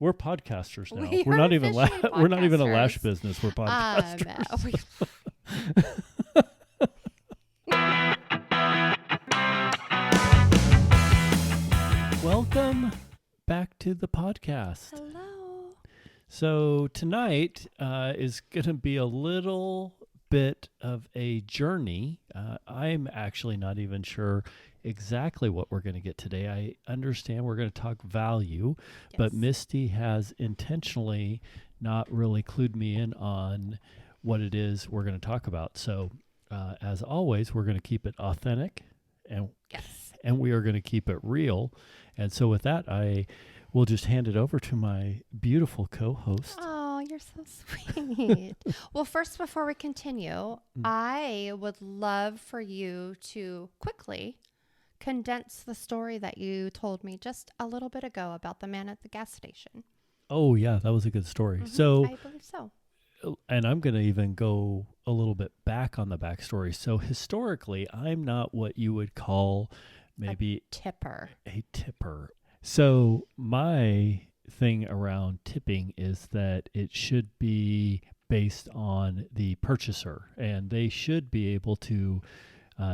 We're podcasters now. We We're are not even officially we're not even a Lash podcasters. business. We're podcasters. Welcome back to the podcast. Hello. So tonight is going to be a little bit of a journey. I'm actually not even sure exactly what we're going to get today. I understand we're going to talk value, but Misty has intentionally not really clued me in on what it is we're going to talk about. So as always, we're going to keep it authentic and we are going to keep it real. And so with that, I will just hand it over to my beautiful co-host. Oh, you're so sweet. Well, first, before we continue, I would love for you to quickly condense the story that you told me just a little bit ago about the man at the gas station. Oh, yeah, that was a good story. Mm-hmm. So, I believe so. And I'm going to even go a little bit back on the backstory. So historically, I'm not what you would call maybe a tipper. So my thing around tipping is that it should be based on the purchaser, and they should be able to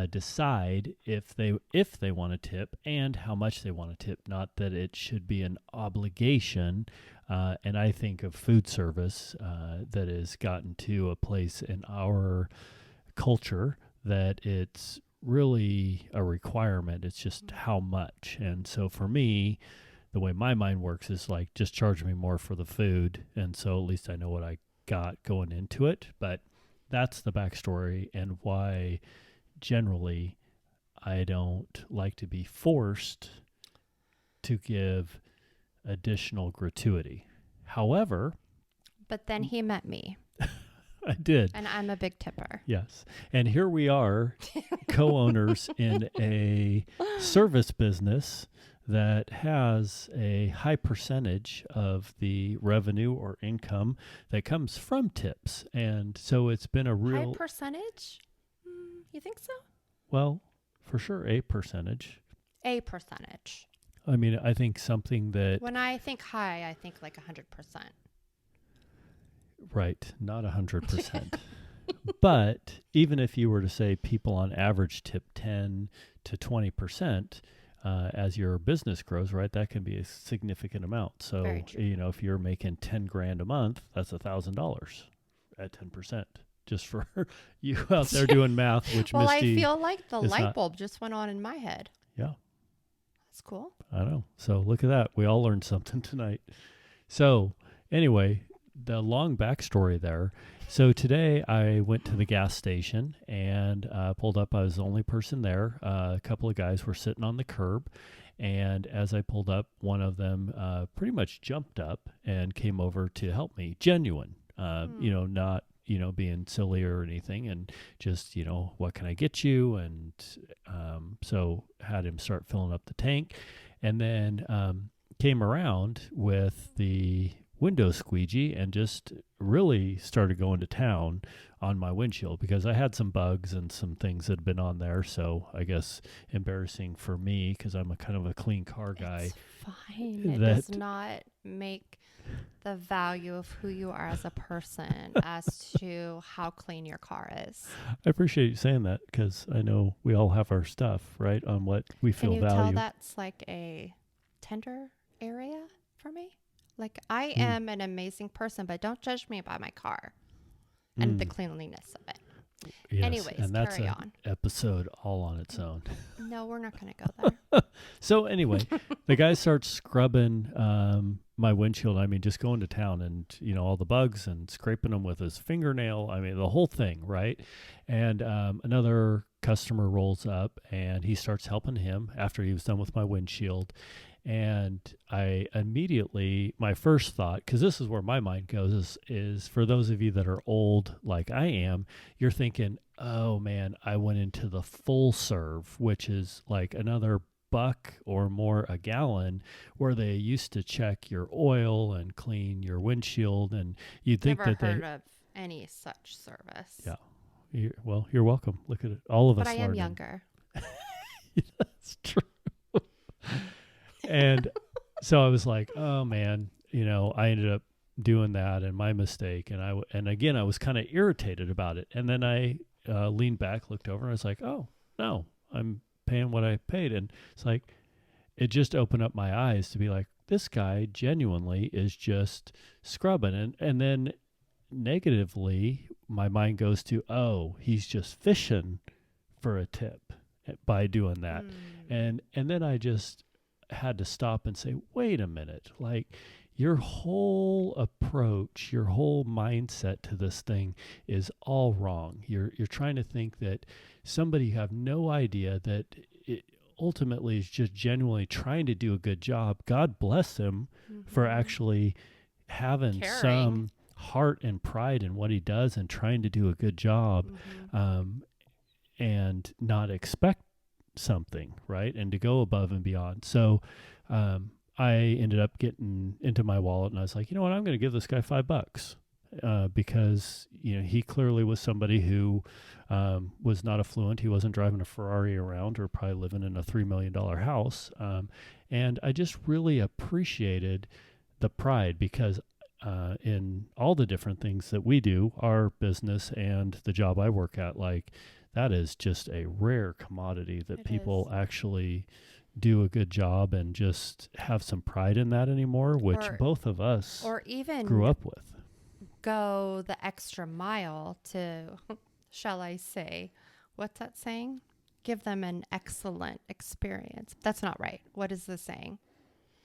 decide if they want to tip and how much they want to tip. Not that it should be an obligation. And I think of food service that has gotten to a place in our culture that it's really a requirement. It's just how much. And so for me, the way my mind works is like, just charge me more for the food. And so at least I know what I got going into it. But that's the backstory and why generally I don't like to be forced to give additional gratuity. However, but then he met me. I did. And I'm a big tipper. Yes. And here we are, co-owners in a service business that has a high percentage of the revenue or income that comes from tips. And so it's been a real... High percentage? You think so? Well, for sure, a percentage. A percentage. I mean, I think something that... When I think high, I think like 100%. Right, not 100%. But even if you were to say people on average tip 10 to 20%, as your business grows, right, that can be a significant amount. So, if you're making 10 grand a month, that's $1,000 at 10%. Just for you out there doing math, which well, Misty... I feel like the light bulb just went on in my head. Yeah. That's cool. I know. So look at that. We all learned something tonight. So anyway, the long backstory there. So today I went to the gas station and pulled up. I was the only person there. A couple of guys were sitting on the curb. And as I pulled up, one of them pretty much jumped up and came over to help me. Genuine, not, being silly or anything, and just, what can I get you? And so had him start filling up the tank, and then came around with the window squeegee and just really started going to town on my windshield because I had some bugs and some things that had been on there. So I guess embarrassing for me because I'm a kind of a clean car guy. It's fine. It does not make the value of who you are as a person as to how clean your car is. I appreciate you saying that because I know we all have our stuff, right, on what we feel value. Can you tell that's like a tender area for me? Like, I am an amazing person, but don't judge me by my car and the cleanliness of it. Yes, anyways, and that's carry an on. Episode all on its own. No, we're not going to go there. So anyway, the guy starts scrubbing my windshield. I mean, just going to town and, all the bugs and scraping them with his fingernail. I mean, the whole thing, right? And another customer rolls up and he starts helping him after he was done with my windshield. And I immediately, my first thought, because this is where my mind goes, is for those of you that are old like I am, you're thinking, oh man, I went into the full serve, which is like another $1 or more a gallon, where they used to check your oil and clean your windshield. And you'd think Never that heard of any such service. Yeah. You're welcome. Look at it. All of us But I am learning. younger. That's true. And so I was like, oh man, I ended up doing that and my mistake. And again, I was kind of irritated about it. And then I leaned back, looked over, and I was like, oh, no, I'm paying what I paid. And it's like, it just opened up my eyes to be like, this guy genuinely is just scrubbing. And then negatively, my mind goes to, oh, he's just fishing for a tip by doing that. And then I just had to stop and say, wait a minute, like your whole approach, your whole mindset to this thing is all wrong. You're trying to think that somebody you have no idea that it ultimately is just genuinely trying to do a good job. God bless him for actually having Caring. some heart and pride in what he does and trying to do a good job, and not expect something, right? And to go above and beyond. So I ended up getting into my wallet and I was like, you know what, I'm going to give this guy $5 because, he clearly was somebody who was not affluent. He wasn't driving a Ferrari around or probably living in a $3 million house. And I just really appreciated the pride because in all the different things that we do, our business and the job I work at, like that is just a rare commodity that people actually do a good job and just have some pride in that anymore, which both of us or even grew up with. Go the extra mile to, shall I say, what's that saying? Give them an excellent experience. That's not right. What is the saying?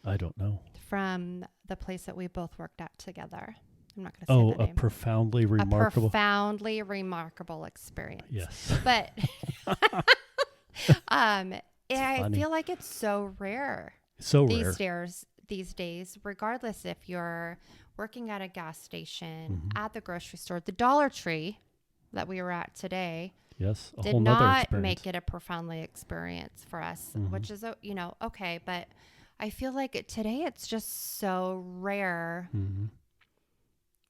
I don't know. From the place that we both worked at together. I'm not going to say the name. Profoundly remarkable. A profoundly remarkable experience. Yes. But I feel like it's so rare. These days, regardless if you're working at a gas station, at the grocery store, the Dollar Tree that we were at today. Yes, did not make it a profoundly experience for us, which is, okay. But I feel like today it's just so rare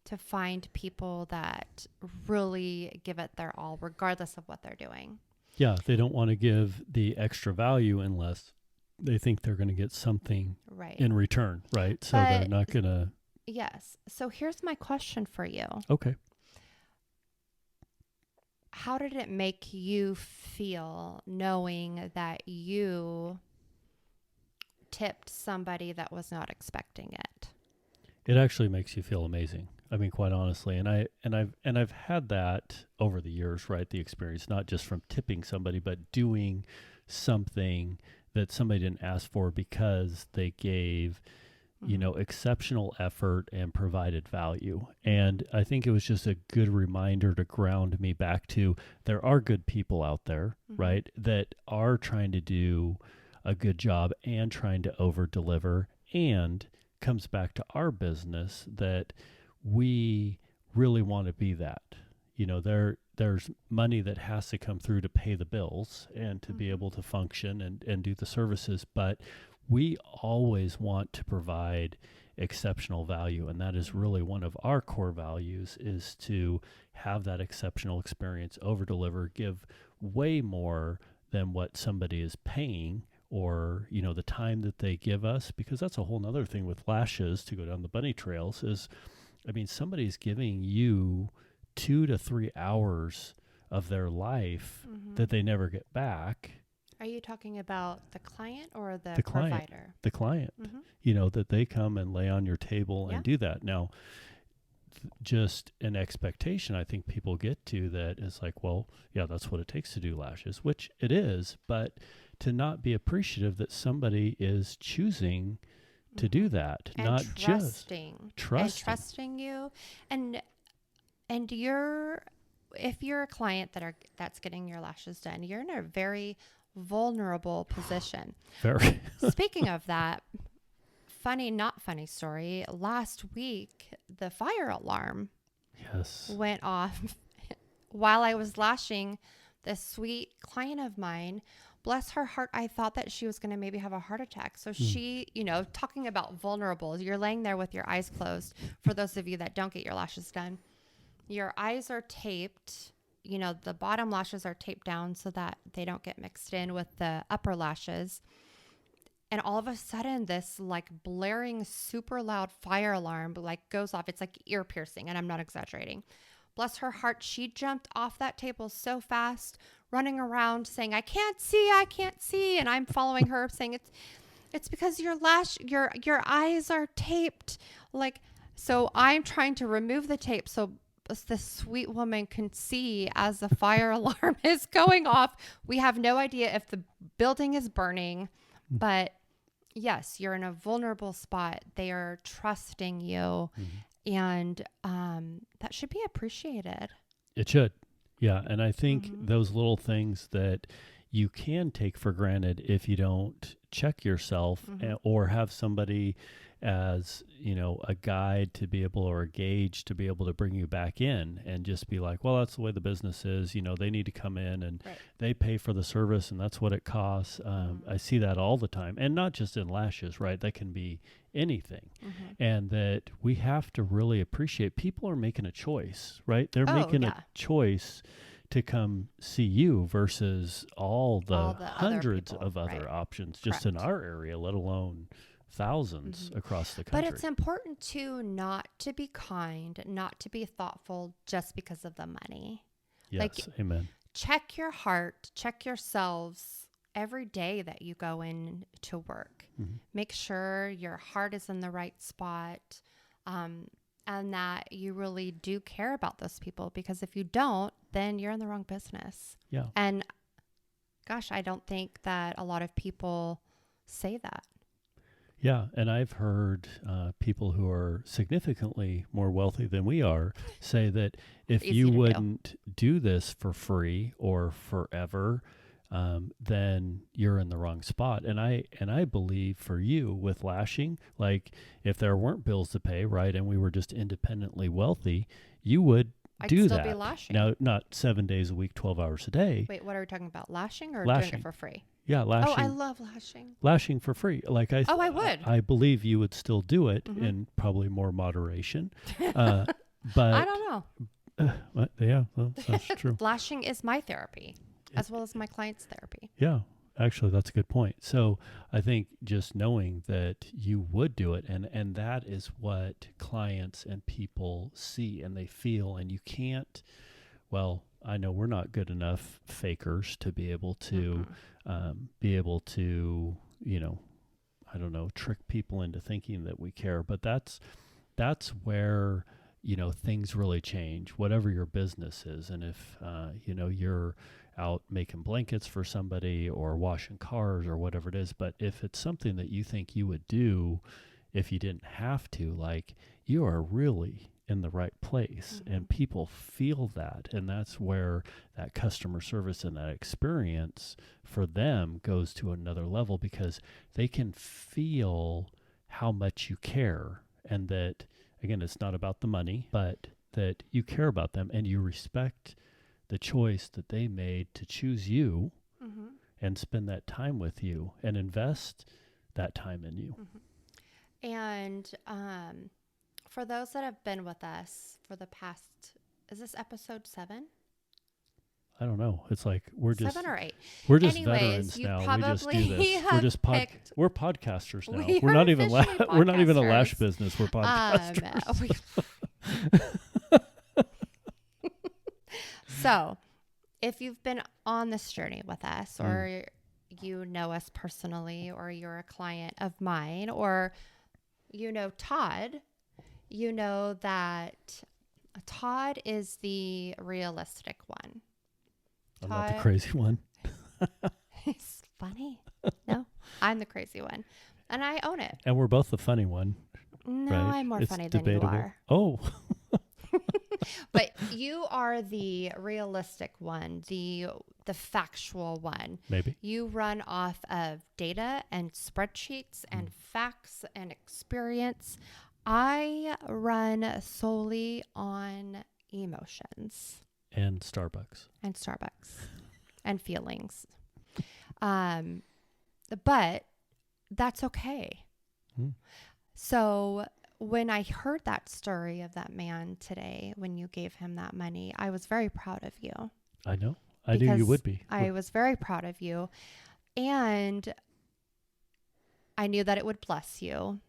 to find people that really give it their all, regardless of what they're doing. Yeah, they don't want to give the extra value unless they think they're going to get something in return, right? So they're not going to. Yes. So here's my question for you. Okay. How did it make you feel knowing that you tipped somebody that was not expecting it? It actually makes you feel amazing. I mean, quite honestly, and I've had that over the years, right? The experience, not just from tipping somebody, but doing something that somebody didn't ask for because they gave, exceptional effort and provided value. And I think it was just a good reminder to ground me back to there are good people out there, right? That are trying to do a good job and trying to over deliver, and comes back to our business that we really want to be that. There's money that has to come through to pay the bills and to be able to function and do the services, but we always want to provide exceptional value, and that is really one of our core values, is to have that exceptional experience, over deliver, give way more than what somebody is paying, or the time that they give us, because that's a whole nother thing with lashes, to go down the bunny trails, is somebody's giving you 2 to 3 hours of their life that they never get back. Are you talking about the client or the provider? The client, that they come and lay on your table and do that. Now, just an expectation I think people get to that is like, well, yeah, that's what it takes to do lashes, which it is, but to not be appreciative that somebody is choosing to do that, and not trusting you, and if you're a client that's getting your lashes done, you're in a very vulnerable position. Very. Speaking of that, not funny story. Last week, the fire alarm went off while I was lashing this sweet client of mine. Bless her heart, I thought that she was going to maybe have a heart attack. So she, talking about vulnerable, you're laying there with your eyes closed. For those of you that don't get your lashes done, your eyes are taped. The bottom lashes are taped down so that they don't get mixed in with the upper lashes. And all of a sudden, this like blaring, super loud fire alarm like goes off. It's like ear piercing, and I'm not exaggerating. Bless her heart, she jumped off that table so fast, running around saying, I can't see, I can't see. And I'm following her saying, it's because your eyes are taped. Like, so I'm trying to remove the tape so this sweet woman can see as the fire alarm is going off. We have no idea if the building is burning, but yes, you're in a vulnerable spot. They are trusting you, and that should be appreciated. It should. Yeah. And I think those little things that you can take for granted if you don't check yourself or have somebody as, a guide to be able, or a gauge to be able to bring you back in and just be like, well, that's the way the business is. They need to come in and they pay for the service and that's what it costs. I see that all the time, and not just in lashes, right? That can be anything. And that we have to really appreciate people are making a choice, right? They're making a choice to come see you versus all the hundreds of other options just in our area, let alone thousands across the country. But it's important too not to be kind, not to be thoughtful just because of the money. Yes, amen. Check your heart, check yourselves every day that you go in to work. Make sure your heart is in the right spot, and that you really do care about those people, because if you don't, then you're in the wrong business. Yeah. And gosh, I don't think that a lot of people say that. Yeah, and I've heard people who are significantly more wealthy than we are say that if you wouldn't do this for free or forever, then you're in the wrong spot. And I believe for you with lashing, like if there weren't bills to pay, right, and we were just independently wealthy, you would do that. I'd still be lashing. Now, not 7 days a week, 12 hours a day. Wait, what are we talking about? Lashing or doing it for free? Yeah, lashing. Oh, I love lashing. Lashing for free. Like I would. I believe you would still do it in probably more moderation. But I don't know. Yeah, well, that's true. Lashing is my therapy as well as my client's therapy. Yeah, actually, that's a good point. So I think just knowing that you would do it, and that is what clients and people see and they feel, and you can't, well, I know we're not good enough fakers to be able to I don't know, trick people into thinking that we care. But that's where, things really change, whatever your business is. And if, you're out making blankets for somebody or washing cars or whatever it is, but if it's something that you think you would do if you didn't have to, like, you are really in the right place, and people feel that, and that's where that customer service and that experience for them goes to another level, because they can feel how much you care, and that, again, it's not about the money, but that you care about them and you respect the choice that they made to choose you and spend that time with you and invest that time in you. And for those that have been with us for the past, is this episode 7? I don't know. It's like we're just 7 or 8. We're just veterans now. We just do this. We're podcasters now. We're not even we're not even a lash business. We're podcasters. So, if you've been on this journey with us, or you know us personally, or you're a client of mine, or you know Todd, you know that Todd is the realistic one. I'm not the crazy one. It's funny. No, I'm the crazy one. And I own it. And we're both the funny one. No, right? I'm more it's funny debatable. than you are. Oh. But you are the realistic one, the factual one. Maybe. You run off of data and spreadsheets and facts and experience. I run solely on emotions. And Starbucks. And feelings. But that's okay. So when I heard that story of that man today, when you gave him that money, I was very proud of you. I know. I knew you would be. I was very proud of you. And I knew that it would bless you,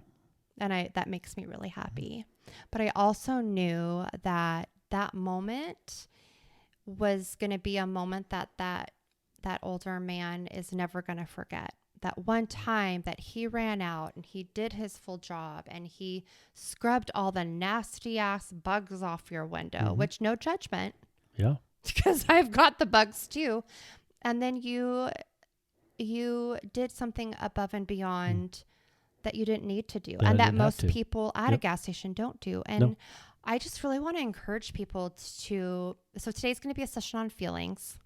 and that makes me really happy. But I also knew that that moment was going to be a moment that older man is never going to forget. That one time that he ran out and he did his full job and he scrubbed all the nasty ass bugs off your window, which no judgment. Yeah. Because I've got the bugs too. And then you did something above and beyond that you didn't need to do, That I and that didn't have most to. people at a gas station don't do. And No. I just really want to encourage people to, so today's going to be a session on feelings,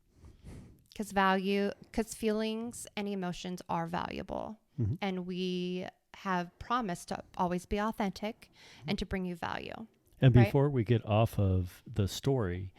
because feelings and emotions are valuable. And we have promised to always be authentic and to bring you value. And right? before we get off of the story,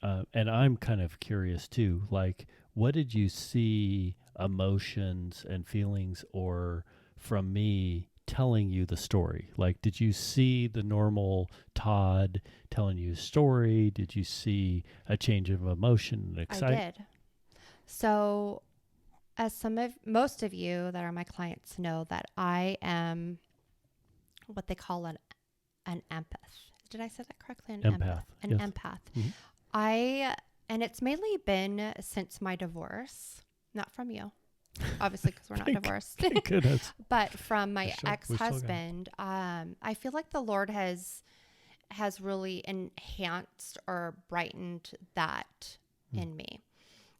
and I'm kind of curious too, like, what did you see emotions and feelings or from me telling you the story? Like, did you see the normal Todd telling you a story? Did you see a change of emotion and I excitement? did. So, as most of you that are my clients know, that I am what they call an empath. Did I say that correctly? An Empath. An Yes. empath. And it's mainly been since my divorce, not from you, obviously, because we're not divorced, Thank goodness. but from my We still got it. ex-husband. I feel like the Lord has really enhanced or brightened that in me.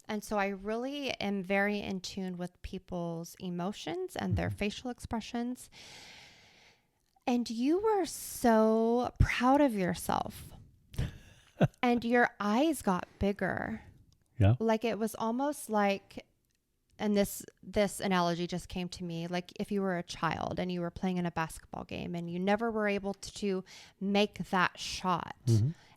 And so I really am very in tune with people's emotions and their facial expressions. And you were so proud of yourself. And your eyes got bigger. Yeah. Like it was almost like, and this analogy just came to me, like if you were a child and you were playing in a basketball game and you never were able to make that shot.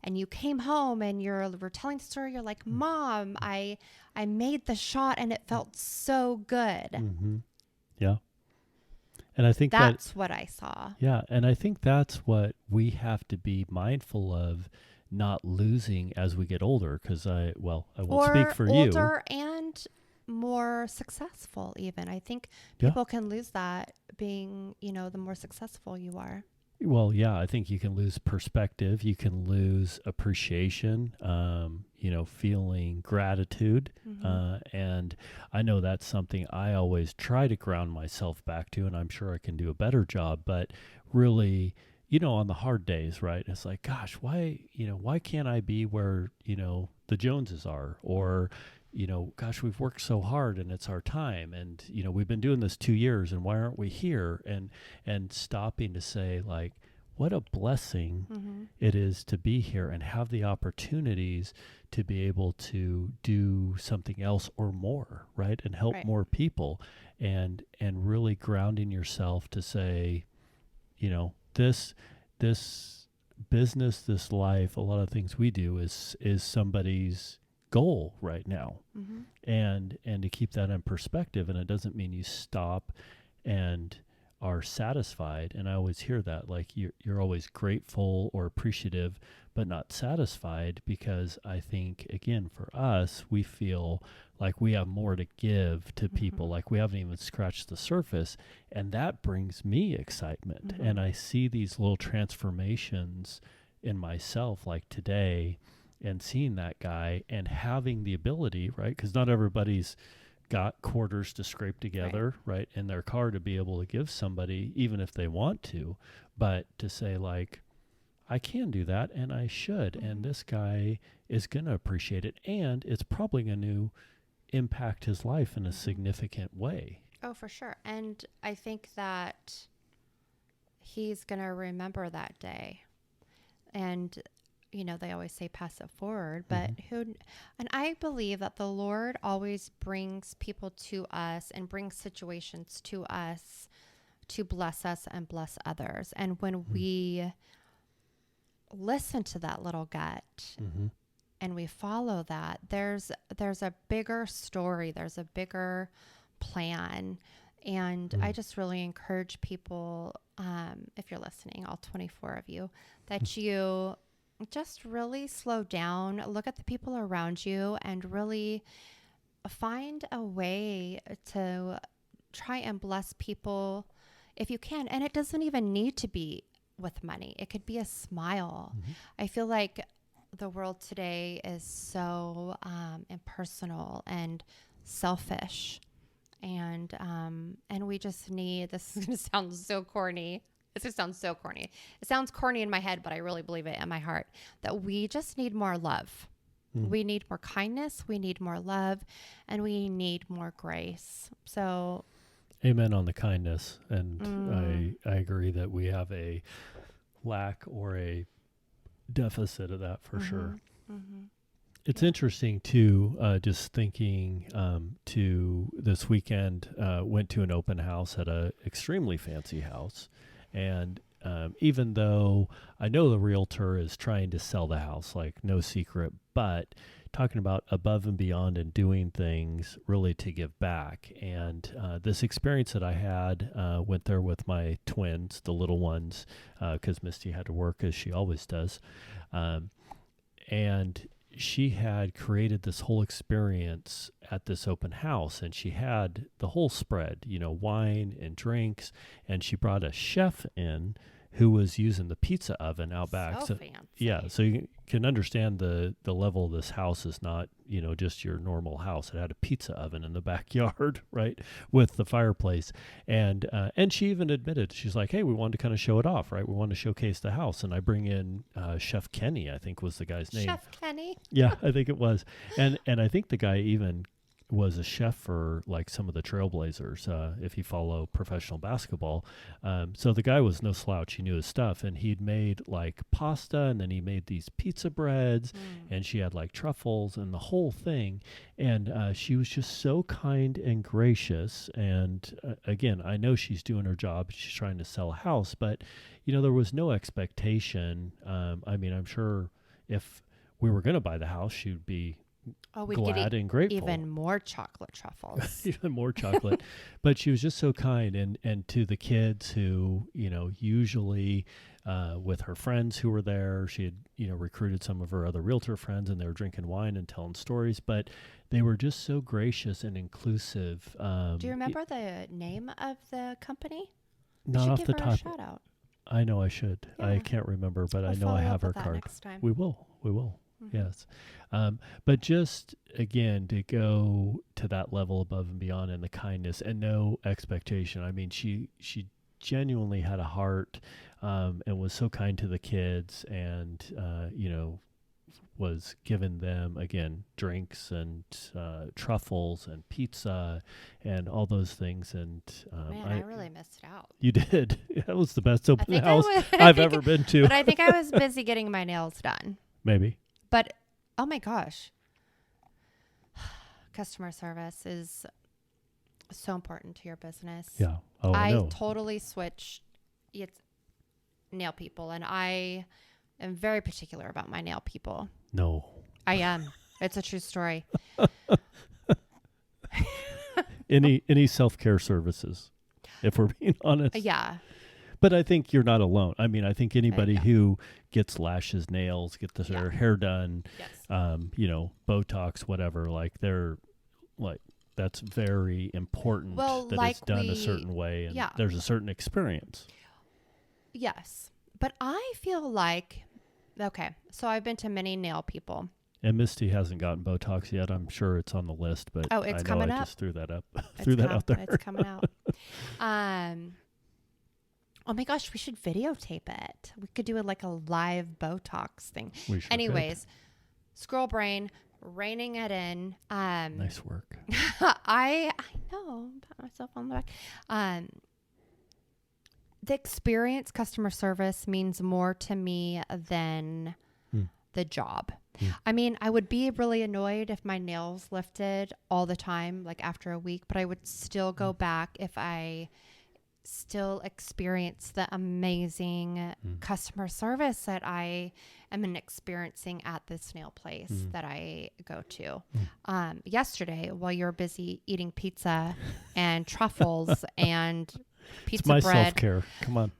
And you came home and you were telling the story. You're like, Mom, I made the shot and it felt so good. Yeah. And I think that's what I saw. Yeah. And I think that's what we have to be mindful of, not losing as we get older. Because I won't speak for you. Older and more successful even. I think people can lose that being, the more successful you are. Well, yeah, I think you can lose perspective. You can lose appreciation, feeling gratitude. And I know that's something I always try to ground myself back to, and I'm sure I can do a better job. But really, on the hard days, right? It's like, gosh, why can't I be where, the Joneses are? Or, gosh, we've worked so hard and it's our time. And, we've been doing this 2 years and why aren't we here? And stopping to say, like, what a blessing it is to be here and have the opportunities to be able to do something else or more, right? And help more people, and really grounding yourself to say, this business, this life, a lot of things we do is somebody's goal right now. And to keep that in perspective. And it doesn't mean you stop and are satisfied. And I always hear that, like, you're always grateful or appreciative, but not satisfied, because I think, again, for us, we feel like we have more to give to people, like we haven't even scratched the surface. And that brings me excitement. And I see these little transformations in myself, like today, and seeing that guy and having the ability, right? Because not everybody's got quarters to scrape together, right, in their car to be able to give somebody, even if they want to, but to say, like, I can do that and I should. And this guy is going to appreciate it. And it's probably going to impact his life in a significant way. Oh, for sure. And I think that he's going to remember that day. And they always say pass it forward, but and I believe that the Lord always brings people to us and brings situations to us to bless us and bless others. And when we listen to that little gut and we follow that, there's a bigger story, there's a bigger plan. And I just really encourage people, if you're listening, all 24 of you, that you just really slow down, look at the people around you, and really find a way to try and bless people if you can. And it doesn't even need to be with money. It could be a smile. I feel like the world today is so impersonal and selfish. And we just need, this is going to sound so corny. This just sounds so corny. It sounds corny in my head, but I really believe it in my heart, that we just need more love. We need more kindness. We need more love, and we need more grace. So, amen on the kindness. And I agree that we have a lack or a deficit of that for sure. It's interesting too, just thinking to this weekend, went to an open house at a extremely fancy house. And even though I know the realtor is trying to sell the house, like no secret, but talking about above and beyond and doing things really to give back. And this experience that I had, went there with my twins, the little ones, because Misty had to work as she always does. And she had created this whole experience at this open house, and she had the whole spread, wine and drinks, and she brought a chef in who was using the pizza oven out back. So fancy. Yeah, so you can understand the level of this house is not, just your normal house. It had a pizza oven in the backyard, right, with the fireplace. And she even admitted, she's like, hey, we wanted to kind of show it off, right? We wanted to showcase the house. And I bring in Chef Kenny, I think was the guy's name. Chef Kenny? Yeah, I think it was. And I think the guy even was a chef for like some of the Trailblazers, if you follow professional basketball. So the guy was no slouch. He knew his stuff, and he'd made like pasta, and then he made these pizza breads, and she had like truffles and the whole thing. And she was just so kind and gracious. And again, I know she's doing her job. She's trying to sell a house, but there was no expectation. I mean, I'm sure if we were going to buy the house, she'd be we'd glad get and grateful. Even more chocolate truffles. Even more chocolate. But she was just so kind. And to the kids who, usually with her friends who were there, she had, recruited some of her other realtor friends, and they were drinking wine and telling stories. But they were just so gracious and inclusive. Do you remember the name of the company? Not off the give her top. a shout out. I know I should. Yeah. I can't remember, but I know I have her card. Next time. We will. Yes. But just, again, to go to that level above and beyond and the kindness and no expectation. I mean, she genuinely had a heart, and was so kind to the kids, and, was giving them, again, drinks and truffles and pizza and all those things. And Man, I really missed out. You did. That was the best open house I've I've ever been to. But I think I was busy getting my nails done. Maybe. But, oh my gosh, customer service is so important to your business. Yeah. Oh, I know. Totally switched. It's nail people, and I am very particular about my nail people. No. I am. It's a true story. Any self-care services, if we're being honest. Yeah. But I think you're not alone. I mean, I think anybody who gets Lash's nails, get their hair done, Botox, whatever, like they're like, that's very important that it's done a certain way, and there's a certain experience. Yes. But I feel like, okay, so I've been to many nail people. And Misty hasn't gotten Botox yet. I'm sure it's on the list, but it's coming up. I just threw that up. Threw that out there. It's coming out. Oh my gosh, we should videotape it. We could do a live Botox thing. We sure Anyways, squirrel brain, reining it in. Nice work. I know, pat myself on the back. The experience, customer service, means more to me than the job. I mean, I would be really annoyed if my nails lifted all the time, like after a week, but I would still go back if I still experience the amazing customer service that I am experiencing at this nail place that I go to. Yesterday, while you were busy eating pizza and truffles and pizza it's my bread, self-care. Come on.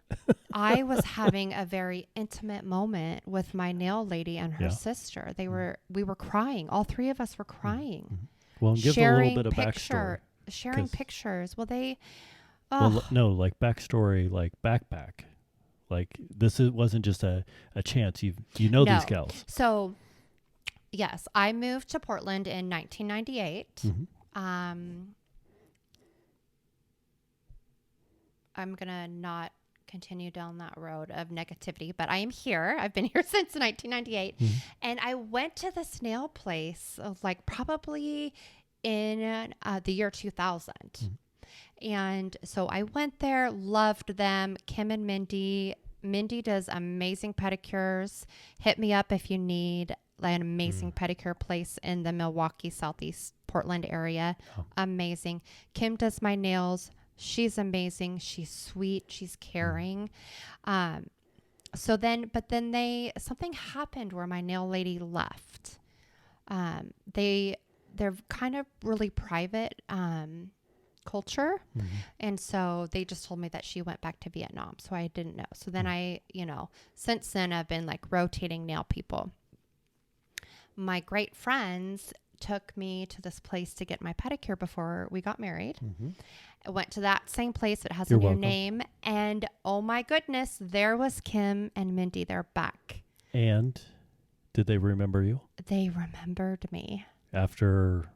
I was having a very intimate moment with my nail lady and her sister. We were crying. All three of us were crying. Well, give a little bit of backstory. sharing 'Cause- pictures. Well, they, well, oh, no, like backstory, like backpack. Like wasn't just a chance. You know these no. gals. So, yes, I moved to Portland in 1998. Mm-hmm. Um, I'm going to not continue down that road of negativity, but I am here. I've been here since 1998. Mm-hmm. And I went to this nail place like probably in the year 2000. Mm-hmm. And so I went there, loved them. Kim and Mindy. Mindy does amazing pedicures. Hit me up if you need an amazing pedicure place in the Milwaukee, Southeast Portland area. Oh. Amazing. Kim does my nails. She's amazing. She's sweet. She's caring. But then something happened where my nail lady left. They're kind of really private, culture. Mm-hmm. And so they just told me that she went back to Vietnam. So I didn't know. So then since then I've been like rotating nail people. My great friends took me to this place to get my pedicure before we got married. Mm-hmm. I went to that same place. It has You're a new welcome. name. And oh my goodness, there was Kim and Mindy. They're back. And did they remember you They remembered me. after?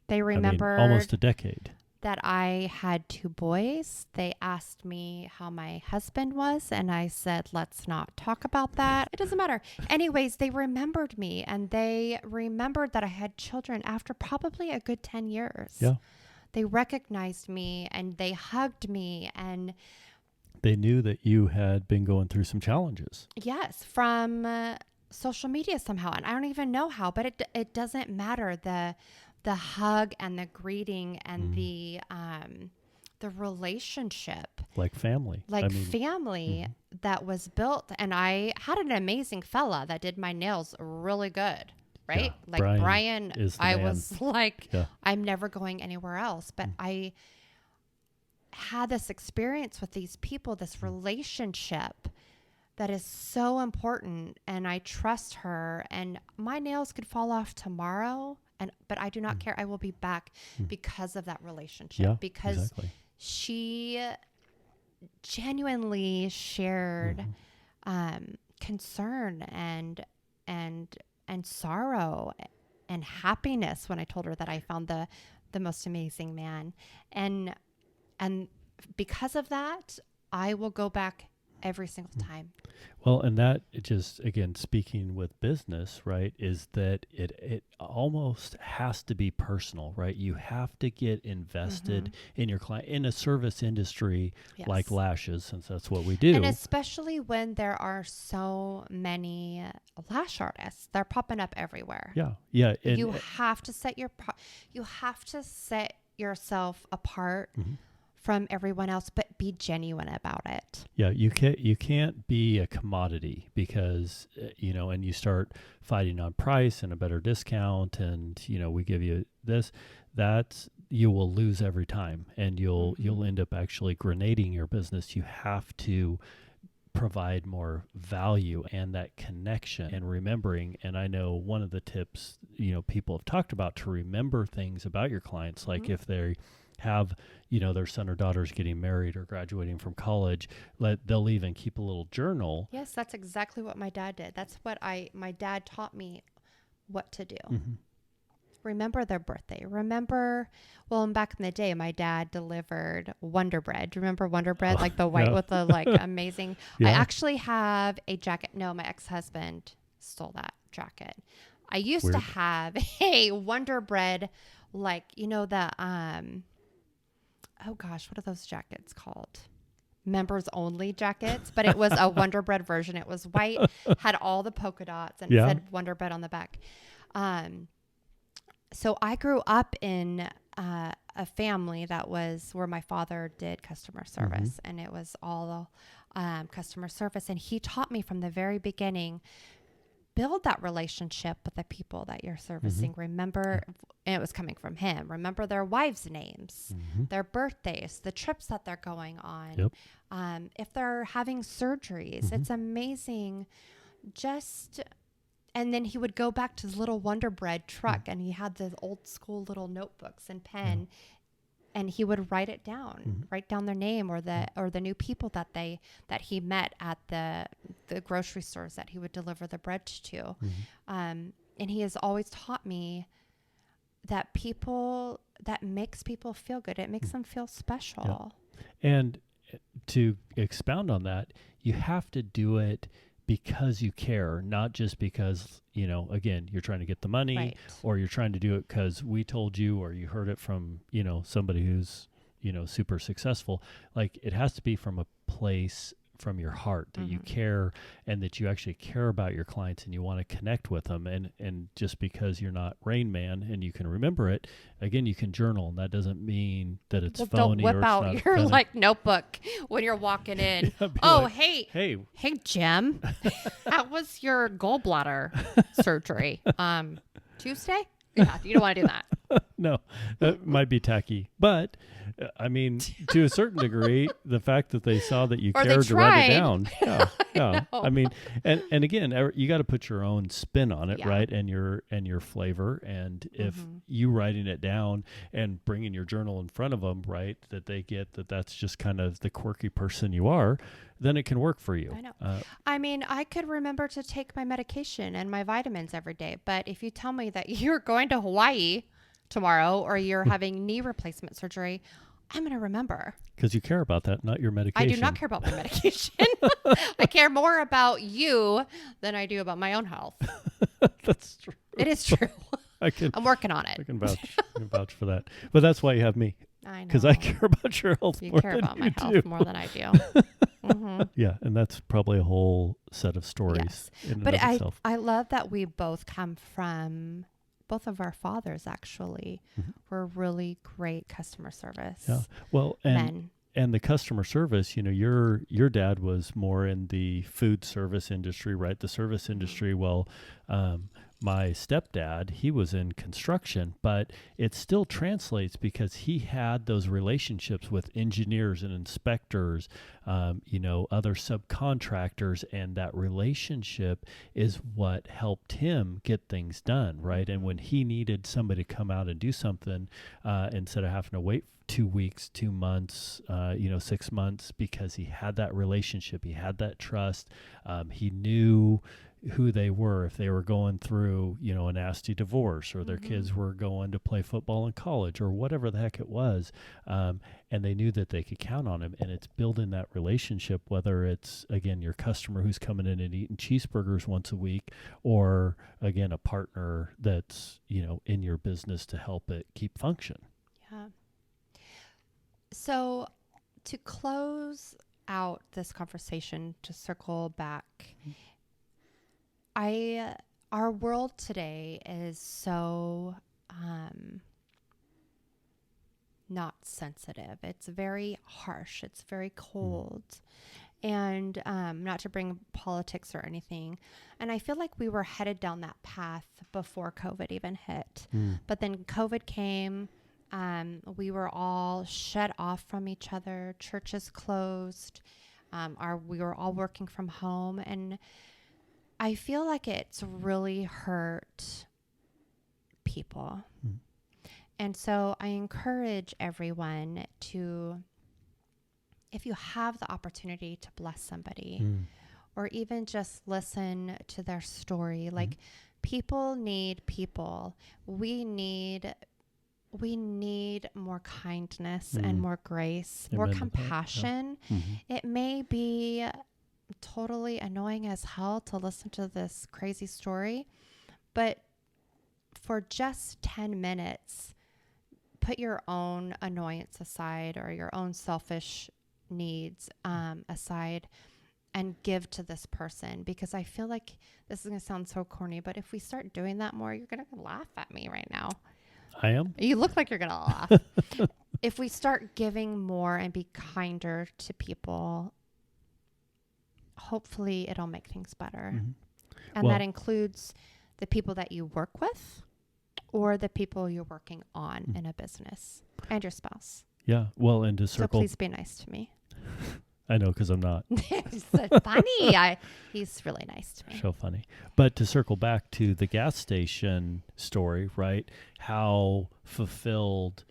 They remembered almost a decade. that I had 2 boys. They asked me how my husband was, and I said, let's not talk about that. It doesn't matter. Anyways, they remembered me, and they remembered that I had children after probably a good 10 years. Yeah. They recognized me, and they hugged me, and They knew that you had been going through some challenges. yes, from social media somehow. And I don't even know how, but it doesn't matter. The hug and the greeting and the relationship, Like family. family that was built. And I had an amazing fella that did my nails really good, right? Yeah, Like Brian is the I man. was like, Yeah. I'm never going anywhere else. But I had this experience with these people, this relationship that is so important, and I trust her, and my nails could fall off tomorrow, but I do not care. I will be back because of that relationship, Yeah, because exactly. she genuinely shared concern and sorrow and happiness when I told her that I found the most amazing man, and because of that, I will go back every single time. Well, and that it just, again, speaking with business, right, is that it almost has to be personal, right? You have to get invested in your client in a service industry Yes. like Lashes, since that's what we do. And especially when there are so many lash artists, they're popping up everywhere. Yeah. Yeah. And, You have to set yourself apart from everyone else, but be genuine about it. yeah, you can't be a commodity because, and you start fighting on price and a better discount and, we give you this, that you will lose every time, and you'll end up actually grenading your business. You have to provide more value and that connection and remembering. And I know one of the tips, people have talked about to remember things about your clients, like if they have, their son or daughter's getting married or graduating from college, they'll even keep a little journal. Yes, that's exactly what my dad did. That's what my dad taught me what to do. Remember their birthday. And back in the day, my dad delivered Wonder Bread. Do you remember Wonder Bread? Like the white with the amazing. Yeah. I actually have a jacket. No, my ex-husband stole that jacket. I used to have a Wonder Bread, oh gosh, what are those jackets called? Members only jackets, but it was a Wonder Bread version. It was white, had all the polka dots, and it said Wonder Bread on the back. So I grew up in a family that was where my father did customer service, and it was all customer service. And he taught me from the very beginning, build that relationship with the people that you're servicing. Remember, and it was coming from him, remember their wives' names, their birthdays, the trips that they're going on. If they're having surgeries, it's amazing. And then he would go back to his little Wonder Bread truck, and he had the old school little notebooks and pen. and he would write it down, write down their name or the new people that he met at the grocery stores that he would deliver the bread to. And he has always taught me that makes people feel good. It makes them feel special. Yeah. And to expound on that, you have to do it because you care, not just because, again, you're trying to get the money, Right. or you're trying to do it because we told you, or you heard it from, somebody who's, super successful. Like, it has to be from a place from your heart that you care, and that you actually care about your clients and you want to connect with them. And just because you're not Rain Man and you can remember it, again, you can journal, and that doesn't mean that it's phony. Don't whip or it's out not your funny. notebook when you're walking in. Hey, Jim, how was your gallbladder surgery? Tuesday? Yeah, you don't want to do that. No, that might be tacky, but I mean, to a certain degree, the fact that they saw that you cared to write it down. Yeah. I mean, and again, you got to put your own spin on it, right? And your flavor. And if you writing it down and bringing your journal in front of them, right, that they get that that's just kind of the quirky person you are, then it can work for you. I know. I mean, I could remember to take my medication and my vitamins every day, but if you tell me that you're going to Hawaii tomorrow or you're having knee replacement surgery, I'm going to remember. Because you care about that, not your medication. I do not care about my medication. I care more about you than I do about my own health. That's true. It is true. I'm working on it. I can vouch for that. But that's why you have me. I know. Because I care about your health you more care than about you my do. health more than I do. Yeah, and that's probably a whole set of stories in and of itself. I love that we both come from, both of our fathers actually were really great customer service. Yeah. Well, men. And the customer service, your dad was more in the food service industry, right? The service industry. Well, my stepdad, he was in construction, but it still translates because he had those relationships with engineers and inspectors, other subcontractors, and that relationship is what helped him get things done, right? And when he needed somebody to come out and do something, instead of having to wait 2 weeks, 2 months, 6 months, because he had that relationship, he had that trust, he knew who they were, if they were going through, a nasty divorce, or their kids were going to play football in college, or whatever the heck it was. And they knew that they could count on him. And it's building that relationship, whether it's, again, your customer who's coming in and eating cheeseburgers once a week, or, again, a partner that's, in your business to help it keep function. Yeah. So to close out this conversation, to circle back, our world today is so not sensitive. It's very harsh. It's very cold. And not to bring politics or anything. And I feel like we were headed down that path before COVID even hit. But then COVID came. We were all shut off from each other. Churches closed. We were all working from home. And I feel like it's really hurt people. And so I encourage everyone to, if you have the opportunity to bless somebody, or even just listen to their story, like people need people. We need more kindness and more grace, more compassion. It may be totally annoying as hell to listen to this crazy story, but for just 10 minutes, put your own annoyance aside or your own selfish needs aside and give to this person, because I feel like this is going to sound so corny, but if we start doing that more, you're going to laugh at me right now. I am. You look like you're going to laugh. If we start giving more and be kinder to people, hopefully it'll make things better. And that includes the people that you work with or the people you're working on in a business, and your spouse. Yeah. Well, and to circle. So please be nice to me. I know, because I'm not. He's so funny. He's really nice to me. So funny. But to circle back to the gas station story, right? How fulfilled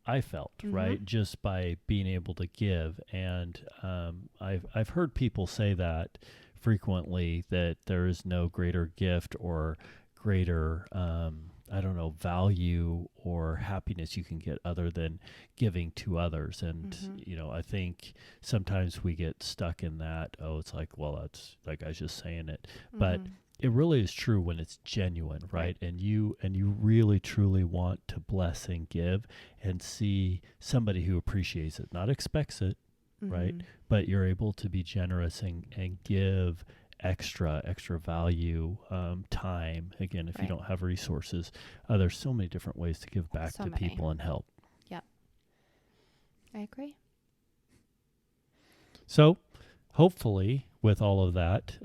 I felt, Mhm. right, just by being able to give. And I've heard people say that frequently, that there is no greater gift or greater I don't know, value or happiness you can get other than giving to others. And Mhm. I think sometimes we get stuck in that. Oh, it's like, well, that's that guy's just saying it, but Mhm. it really is true when it's genuine, Right. right? And you really truly want to bless and give, and see somebody who appreciates it, not expects it, right? Mhm. But you're able to be generous and give extra value, time. Again, if you Right. don't have resources, there's so many different ways to give back So to many. people and help. Yep. I agree. So hopefully with all of that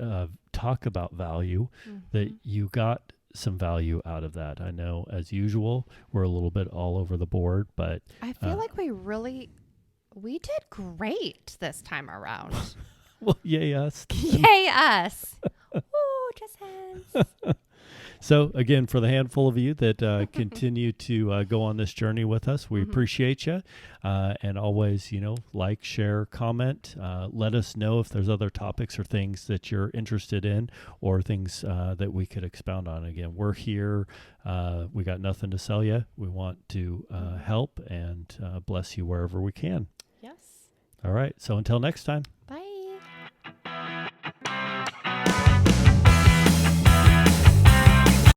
talk about value, that Mhm. you got some value out of that. I know, as usual, we're a little bit all over the board, but I feel like we did great this time around. well, yay us. Yay us. Woo, just hands. So again, for the handful of you that continue to go on this journey with us, we Mhm. appreciate you. And always, like, share, comment. Let us know if there's other topics or things that you're interested in, or things that we could expound on. Again, we're here. We got nothing to sell you. We want to help and bless you wherever we can. Yes. All right. So until next time. Bye.